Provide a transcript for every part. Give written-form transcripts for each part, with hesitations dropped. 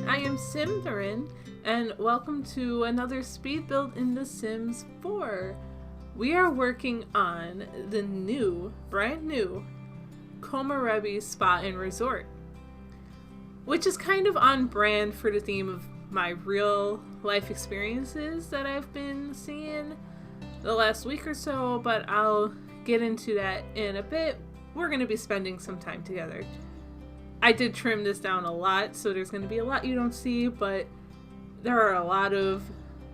I am Slythering, and welcome to another speed build in The Sims 4. We are working on the brand new Komorebi Spa and Resort, which is kind of on brand for the theme of my real life experiences that I've been seeing the last week or so, but I'll get into that in a bit. We're going to be spending some time together. I did trim this down a lot, so there's going to be a lot you don't see, but there are a lot of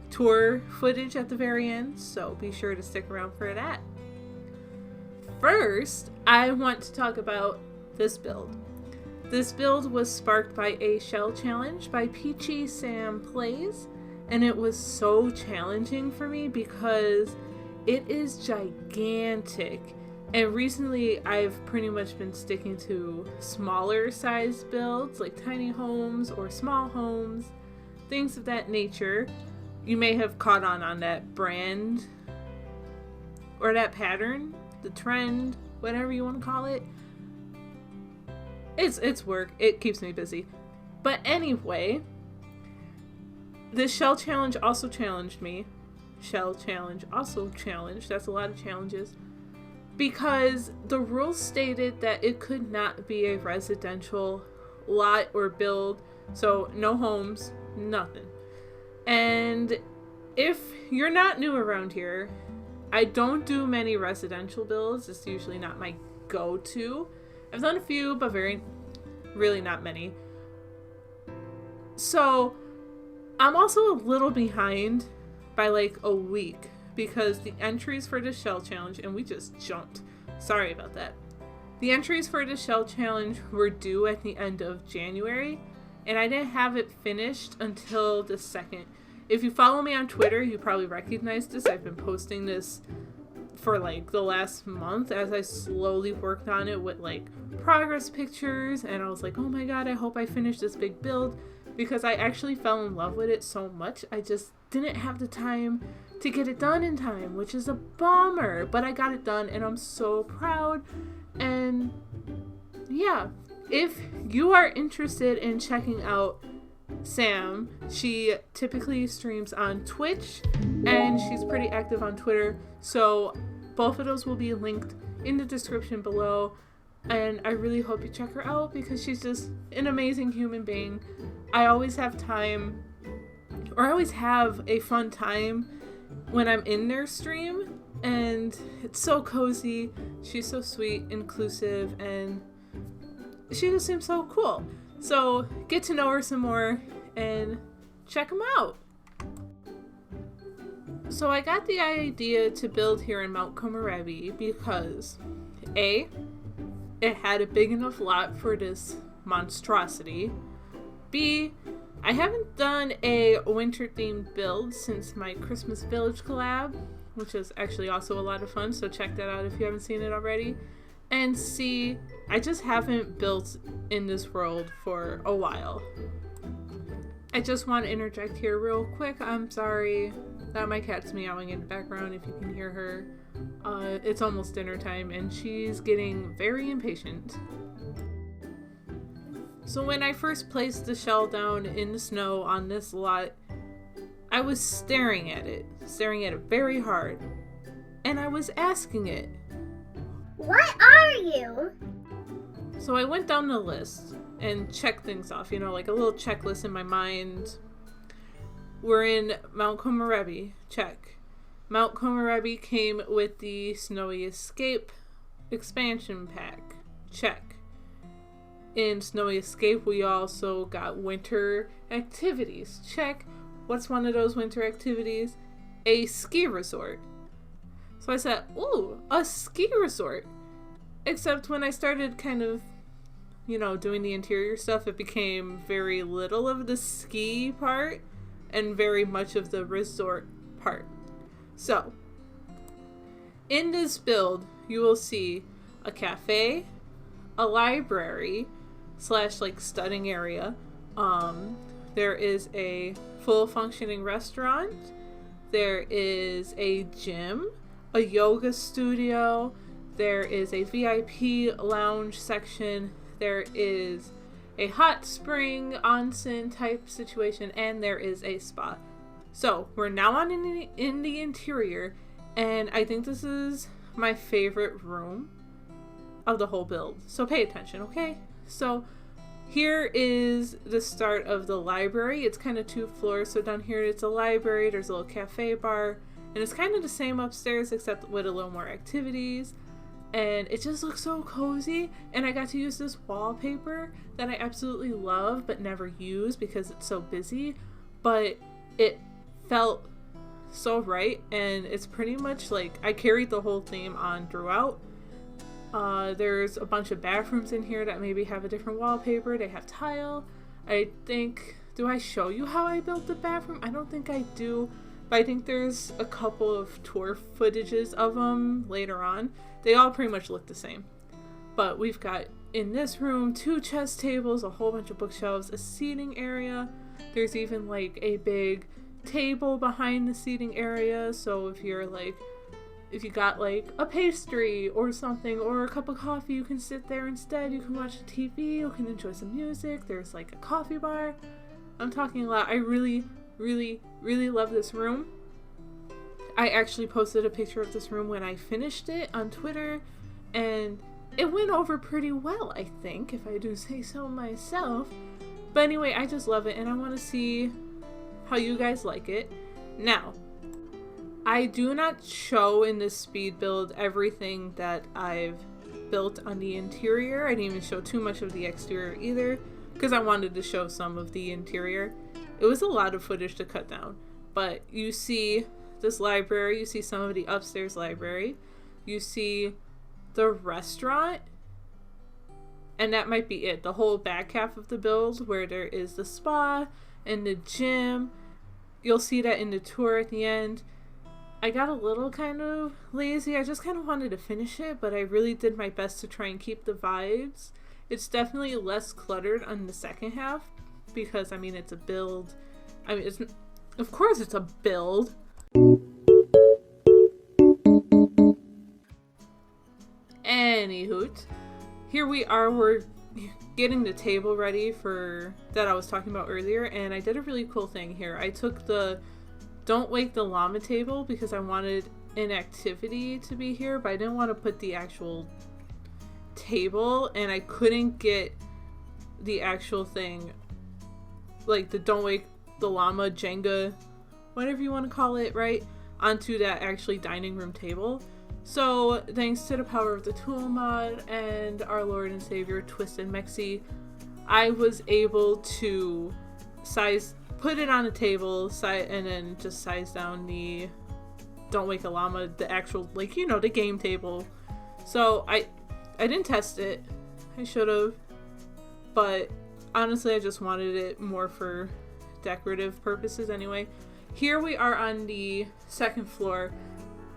tour footage at the very end, so be sure to stick around for that. First, I want to talk about this build. This build was sparked by a shell challenge by PeachySamPlays, and it was so challenging for me because it is gigantic. And recently, I've pretty much been sticking to smaller size builds, like tiny homes or small homes, things of that nature. You may have caught on that brand or that pattern, the trend, whatever you want to call it. It's work. It keeps me busy. But anyway, this shell challenge also challenged me. Shell challenge also challenged. That's a lot of challenges. Because the rules stated that it could not be a residential lot or build, so no homes, nothing. And if you're not new around here, I don't do many residential builds. It's usually not my go-to. I've done a few, but really not many. So I'm also a little behind by like a week, because the entries for the shell challenge, and we just jumped. Sorry about that. The entries for the shell challenge were due at the end of January, and I didn't have it finished until the 2nd. If you follow me on Twitter, you probably recognize this. I've been posting this for like the last month as I slowly worked on it with like progress pictures, and I was like, oh my god, I hope I finish this big build, because I actually fell in love with it so much. I just didn't have the time to get it done in time, which is a bummer, but I got it done and I'm so proud. And yeah, if you are interested in checking out Sam, she typically streams on Twitch and she's pretty active on Twitter, so both of those will be linked in the description below, and I really hope you check her out because she's just an amazing human being. I always have time, or I always have a fun time when I'm in their stream, and it's so cozy. She's so sweet, inclusive, and she just seems so cool. So get to know her some more and check them out. So I got the idea to build here in Mount Komorebi because A, it had a big enough lot for this monstrosity. B, I haven't done a winter themed build since my Christmas Village collab, which is actually also a lot of fun, so check that out if you haven't seen it already. And C, I just haven't built in this world for a while. I just want to interject here real quick. I'm sorry that my cat's meowing in the background if you can hear her. It's almost dinner time and she's getting very impatient. So when I first placed the shell down in the snow on this lot, I was staring at it very hard. And I was asking it, what are you? So I went down the list and checked things off, like a little checklist in my mind. We're in Mount Komorebi, check. Mount Komorebi came with the Snowy Escape expansion pack, check. In Snowy Escape, we also got winter activities. Check. What's one of those winter activities? A ski resort. So I said, ooh, a ski resort. Except when I started kind of, doing the interior stuff, it became very little of the ski part and very much of the resort part. So, in this build, you will see a cafe, a library, / like studying area. There is a full functioning restaurant. There is a gym, a yoga studio. There is a VIP lounge section. There is a hot spring onsen type situation, and there is a spa. So we're now in the interior, and I think this is my favorite room of the whole build. So pay attention, okay? So here is the start of the library. It's kind of 2 floors. So down here it's a library, there's a little cafe bar, and it's kind of the same upstairs except with a little more activities. And it just looks so cozy, and I got to use this wallpaper that I absolutely love but never use because it's so busy, but it felt so right, and it's pretty much like I carried the whole theme on throughout. There's a bunch of bathrooms in here that maybe have a different wallpaper. They have tile. I think, do I show you how I built the bathroom? I don't think I do, but I think there's a couple of tour footages of them later on. They all pretty much look the same. But we've got, in this room, 2 chess tables, a whole bunch of bookshelves, a seating area. There's even like a big table behind the seating area, so if you got like a pastry or something or a cup of coffee, you can sit there instead. You can watch the TV, you can enjoy some music. There's like a coffee bar. I'm talking a lot. I really, really, really love this room. I actually posted a picture of this room when I finished it on Twitter, and it went over pretty well, I think, if I do say so myself. But anyway, I just love it, and I want to see how you guys like it. Now, I do not show in this speed build everything that I've built on the interior. I didn't even show too much of the exterior either, because I wanted to show some of the interior. It was a lot of footage to cut down, but you see this library, you see some of the upstairs library, you see the restaurant, and that might be it. The whole back half of the build where there is the spa and the gym. You'll see that in the tour at the end. I got a little kind of lazy. I just kind of wanted to finish it, but I really did my best to try and keep the vibes. It's definitely less cluttered on the second half because, I mean, it's a build. I mean, of course it's a build. Anywho, here we are. We're getting the table ready for that I was talking about earlier, and I did a really cool thing here. I took the Don't Wake the Llama table because I wanted an activity to be here, but I didn't want to put the actual table, and I couldn't get the actual thing, like the Don't Wake the Llama Jenga, whatever you want to call it, right, onto that actually dining room table. So thanks to the power of the tool mod and our Lord and Savior Twisted Mexi, I was able to put it on a table, and then just size down the Don't Wake a Llama, the actual, like, you know, the game table. So I didn't test it. I should have. But honestly, I just wanted it more for decorative purposes anyway. Here we are on the second floor.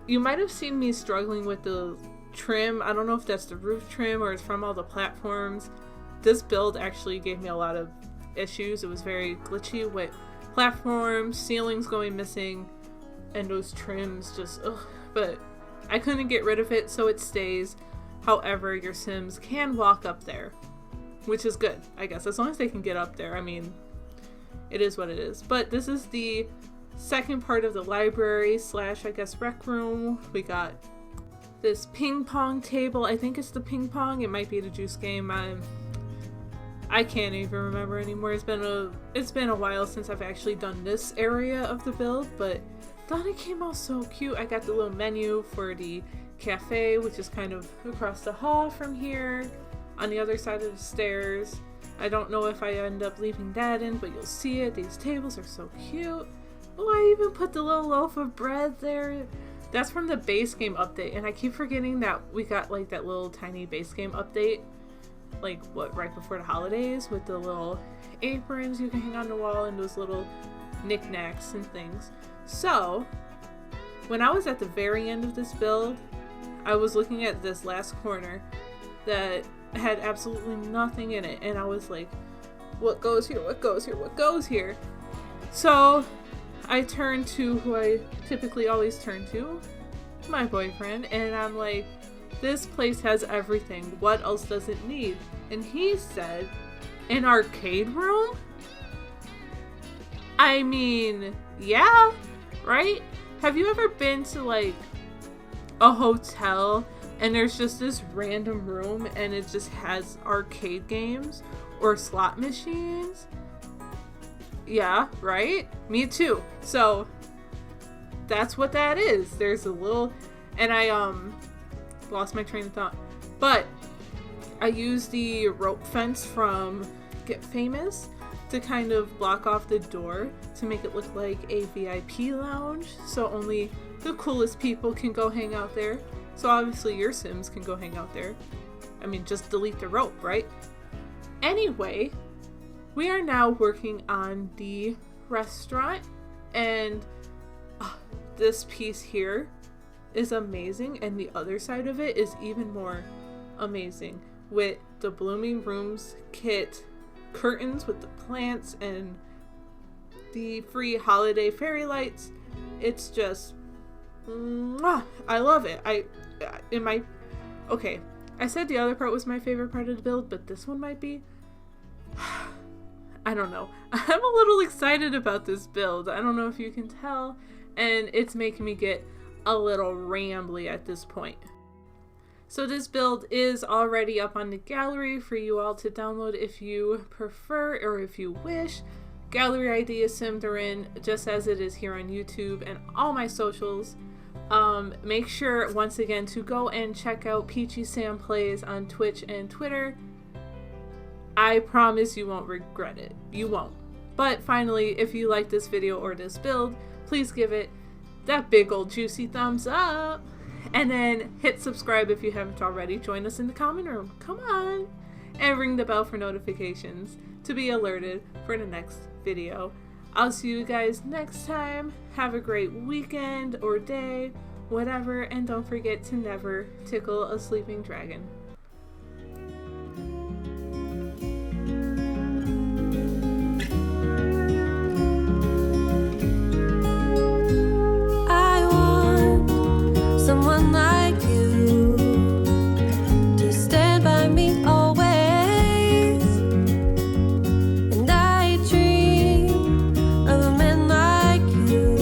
You might have seen me struggling with the trim. I don't know if that's the roof trim or it's from all the platforms. This build actually gave me a lot of issues. It was very glitchy with platforms, ceilings going missing, and those trims just, ugh. But I couldn't get rid of it, so it stays. However, your Sims can walk up there, which is good, I guess, as long as they can get up there. I mean, it is what it is. But this is the second part of the library / I guess rec room. We got this ping pong table. I think it's the ping pong. It might be the juice game. I can't even remember anymore. It's been a while since I've actually done this area of the build, but thought it came out so cute. I got the little menu for the cafe, which is kind of across the hall from here on the other side of the stairs. I don't know if I end up leaving that in, but you'll see it. These tables are so cute. Oh, I even put the little loaf of bread there. That's from the base game update, and I keep forgetting that we got like that little tiny base game update, like what, right before the holidays, with the little aprons you can hang on the wall and those little knickknacks and things. So when I was at the very end of this build, I was looking at this last corner that had absolutely nothing in it, and I was like, what goes here, what goes here, what goes here? So I turned to who I typically always turn to, my boyfriend, and I'm like, this place has everything. What else does it need? And he said, an arcade room? I mean, yeah, right? Have you ever been to like a hotel and there's just this random room and it just has arcade games or slot machines? Yeah, right? Me too. So that's what that is. There's a little, and I lost my train of thought. But I used the rope fence from Get Famous to kind of block off the door to make it look like a VIP lounge, so only the coolest people can go hang out there. So obviously your Sims can go hang out there. I mean, just delete the rope, right? Anyway, we are now working on the restaurant, and this piece here is amazing, and the other side of it is even more amazing with the Blooming Rooms kit, curtains with the plants, and the free holiday fairy lights. It's just I love it. Okay, I said the other part was my favorite part of the build, but this one might be. I don't know. I'm a little excited about this build. I don't know if you can tell, and it's making me get a little rambly at this point. So this build is already up on the gallery for you all to download if you prefer or if you wish. Gallery ID is Slythering, just as it is here on YouTube and all my socials. Make sure once again to go and check out PeachySamPlays on Twitch and Twitter. I promise you won't regret it. You won't. But finally, if you like this video or this build, please give it that big old juicy thumbs up. And then hit subscribe if you haven't already. Join us in the comment room. Come on. And ring the bell for notifications to be alerted for the next video. I'll see you guys next time. Have a great weekend or day, whatever. And don't forget to never tickle a sleeping dragon. Someone like you to stand by me always, and I dream of a man like you,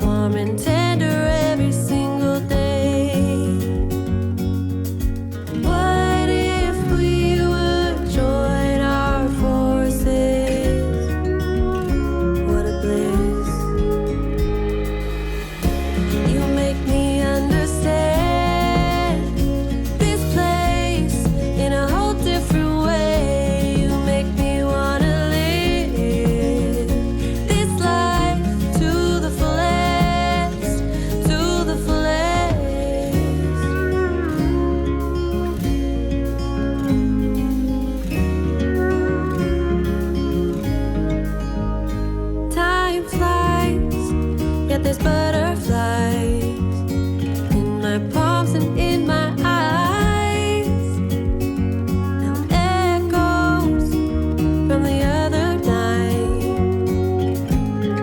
warm and tender every single day. What if we would join our forces? What a bliss. You make me understand this place in a whole different way. You make me wanna live this life to the fullest, to the fullest. Time flies, yet there's butterflies in my palms and in my eyes. Now echoes from the other night,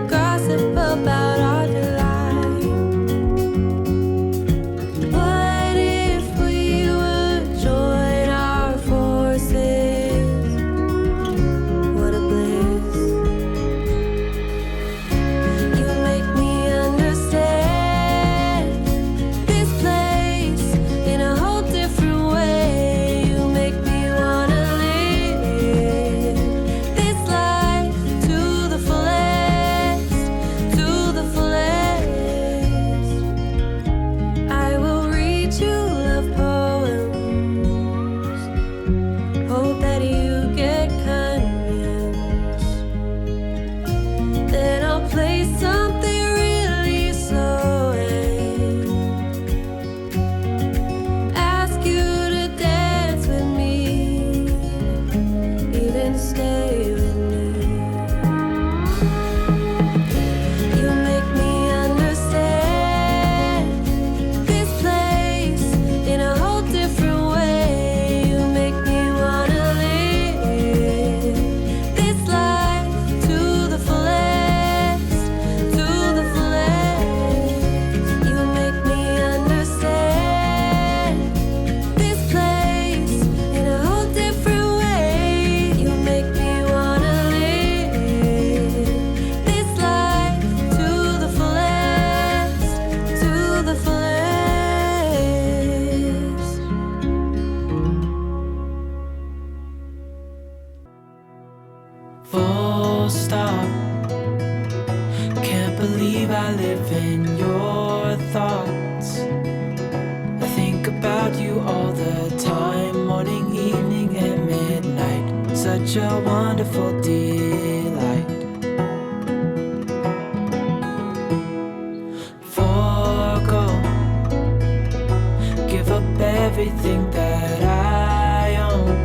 gossip about our delight. What if we would join our forces? What a bliss. You make me understand stop. Can't believe I live in your thoughts. I think about you all the time, morning, evening, and midnight. Such a wonderful delight. Forgo, give up everything that I own.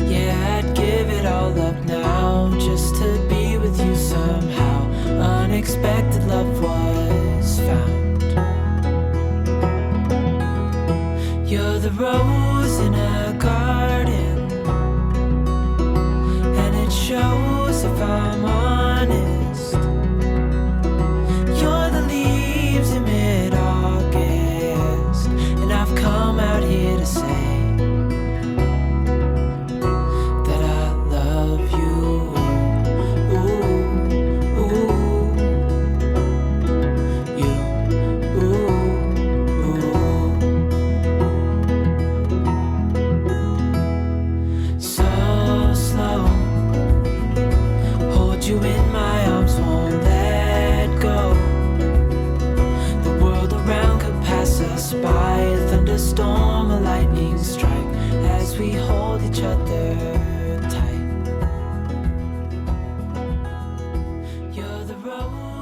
Yeah, I'd give it all up now just to be with you somehow. Unexpected love was found. You're the rose in a garden, and it shows if I'm honest. You're the leaves in mid-August, and I've come out here to say that I love you. Ooh, ooh, you, ooh, ooh. So slow, hold you in my arms, won't let go. The world around could pass us by, a thunderstorm, a lightning strike, as we hold each other tight. You're the rose